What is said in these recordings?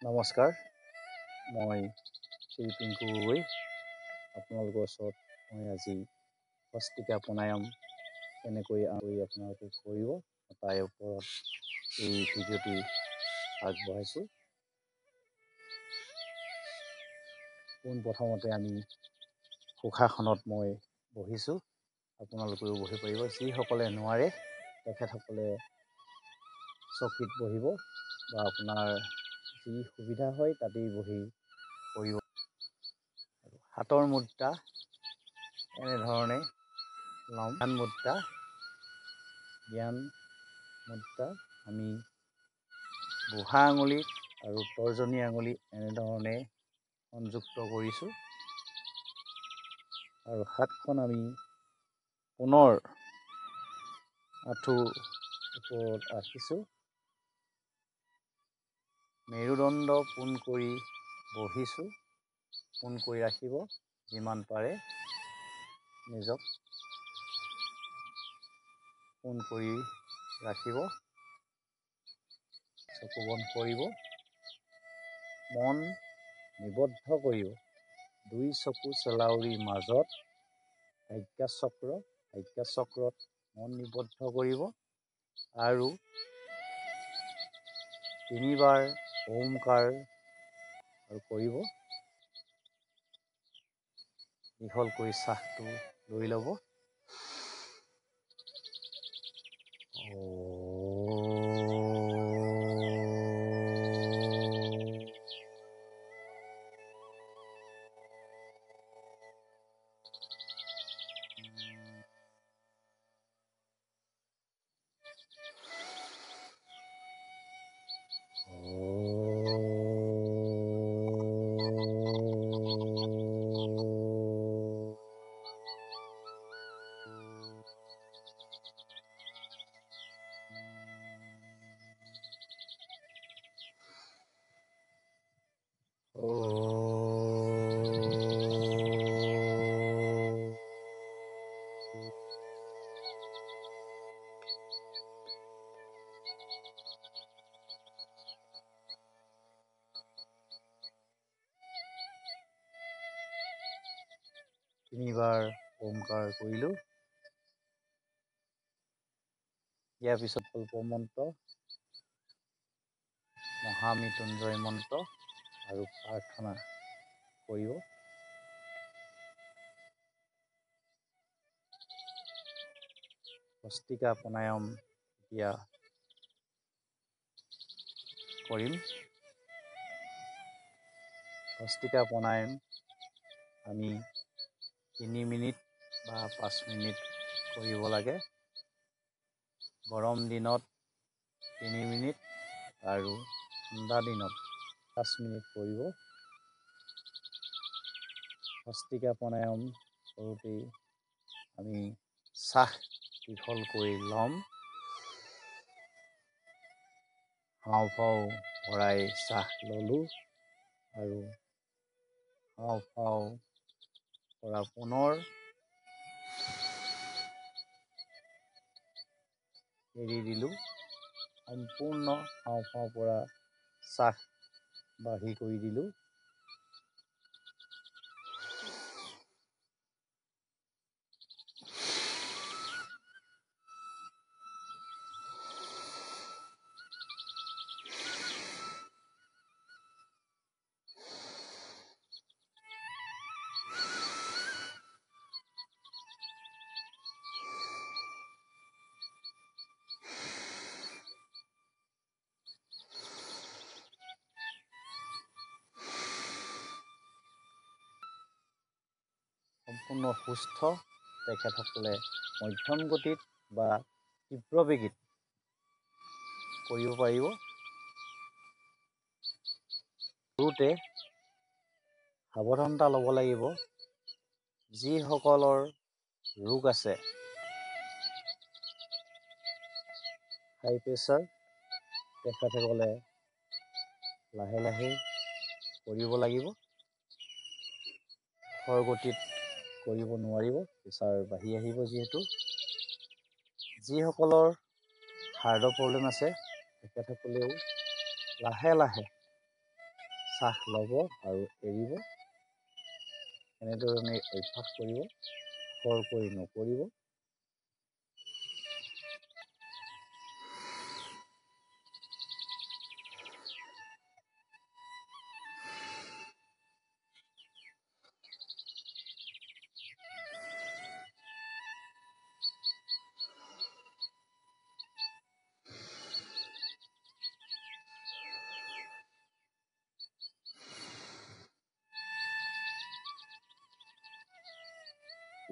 নমস্কাৰ, মই শ্ৰী পিংকু গগৈ। আপোনালোকৰ ওচৰত মই আজি ভস্ত্ৰিকা প্ৰণায়াম কেনেকৈ আপোনালোকে কৰিব তাৰ ওপৰত এই ভিডিঅ'টি আগবঢ়াইছোঁ। পোনপ্ৰথমতে আমি সুখাসনত মই বহিছোঁ। আপোনালোকেও বহিব পাৰিব। যিসকলে নোৱাৰে তেখেতসকলে চকীত বহিব বা আপোনাৰ যি সুবিধা হয় তাতেই বহি কৰিব। হাতৰ মুদ্ৰা এনেধৰণে ল'ম। জ্ঞান মুদ্ৰা আমি বুঢ়া আঙুলি আৰু তৰ্জনী আঙুলি এনেধৰণে সংযুক্ত কৰিছোঁ আৰু হাতখন আমি পুনৰ আঁঠুৰ ওপৰত ৰাখিছোঁ। মেৰুদণ্ড পোন কৰি বহিছোঁ। পোন কৰি ৰাখিব, যিমান পাৰে নিজক পোন কৰি ৰাখিব। চকু বন্ধ কৰিব, মন নিবদ্ধ কৰিব। দুই চকু চেলাউৰিৰ মাজত আজ্ঞাচক্ৰত মন নিবদ্ধ কৰিব আৰু 3 বাৰ ওমকাৰ আৰু কৰিব। দীঘলকৈ শ্বাসটো লৈ ল'ব। তিনিবাৰ ওমকাৰ কৰিলোঁ। ইয়াৰ পিছত কল্প মন্ত্ৰ, মহামৃত্যুঞ্জয় মন্ত্ৰ আৰু প্ৰাৰ্থনা কৰিব। ভস্ত্ৰিকা প্ৰণায়াম এতিয়া কৰিম। ভস্ত্ৰিকা প্ৰণায়াম আমি 3 মিনিট বা 5 মিনিট কৰিব লাগে। গৰম দিনত 3 মিনিট আৰু ঠাণ্ডা দিনত 5 মিনিট কৰিব। ভস্ত্ৰিকা প্ৰণায়াম কৰোঁতেই আমি শ্বাস দীঘলকৈ ল'ম। হাওঁফাওঁ ভৰাই শ্বাস ল'লোঁ আৰু হাওঁফাওঁ পৰা পুনৰ এৰি দিলোঁ। সম্পূৰ্ণ হাওঁফাওঁ পৰা শ্বাস বাহিৰ কৰি দিলোঁ। সম্পূৰ্ণ সুস্থ তেখেতসকলে মধ্যম গতিত বা তীব্ৰ বেগীত কৰিব পাৰিব। কৰোঁতে সাৱধানতা ল'ব লাগিব। যিসকলৰ ৰোগ আছে, হাই প্ৰেছাৰ, তেখেতসকলে লাহে লাহে কৰিব লাগিব। খৰগতিত কৰিব নোৱাৰিব, প্ৰেছাৰ বাঢ়ি আহিব যিহেতু। যিসকলৰ হাৰ্টৰ প্ৰব্লেম আছে তেখেতসকলেও লাহে লাহে শ্বাস ল'ব আৰু এৰিব। এনেধৰণে অভ্যাস কৰিব, খৰকৈ নকৰিব।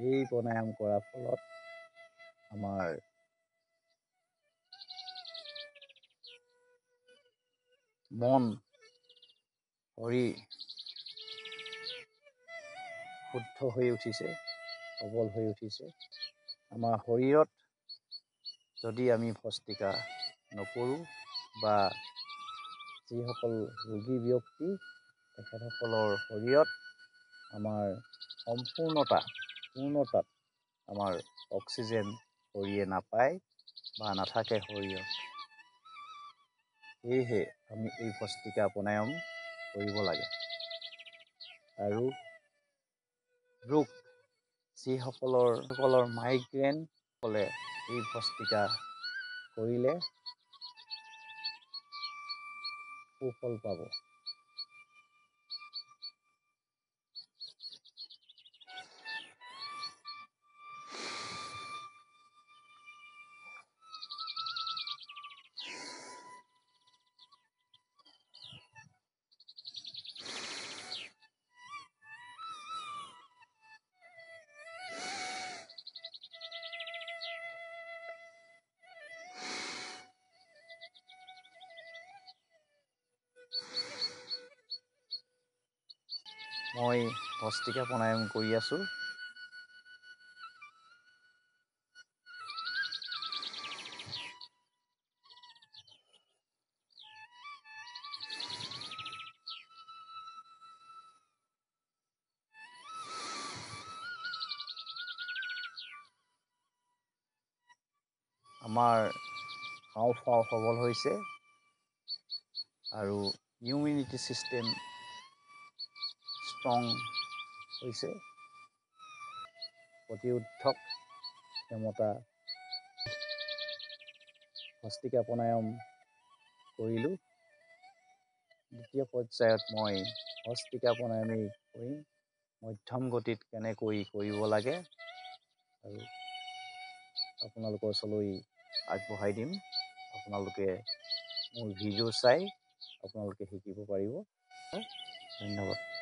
এই প্ৰাণায়াম কৰাৰ ফলত আমাৰ মন, শৰীৰ শুদ্ধ হৈ উঠিছে, সবল হৈ উঠিছে। আমাৰ শৰীৰত যদি আমি ভস্ত্ৰিকা নকৰোঁ বা যিসকল ৰোগী ব্যক্তি তেখেতসকলৰ শৰীৰত আমাৰ পূৰ্ণতাত আমাৰ অক্সিজেন শৰীৰে নাপায় বা নাথাকে শৰীৰত। সেয়েহে আমি এই ভস্ত্ৰিকা প্ৰাণায়াম কৰিব লাগে। আৰু যিসকলৰ মাইগ্ৰেন হ'লে এই ভস্ত্ৰিকা কৰিলে সুফল পাব। মই ভস্ত্ৰিকা প্ৰাণায়াম কৰি আছোঁ। আমাৰ হাওঁফাওঁ সবল হৈছে আৰু ইমিউনিটি ছিষ্টেম ষ্ট্ৰং হৈছে। প্ৰতিৰোধক ক্ষমতা। ভস্ত্ৰিকা প্ৰাণায়াম কৰিলোঁ। দ্বিতীয় পৰ্যায়ত মই ভস্ত্ৰিকা প্ৰাণায়ামেই কৰিম। মধ্যম গতিত কেনেকৈ কৰিব লাগে আৰু আপোনালোকৰ ওচৰলৈ আগবঢ়াই দিম। আপোনালোকে মোৰ ভিডিঅ' চাই আপোনালোকে শিকিব পাৰিব। ধন্যবাদ।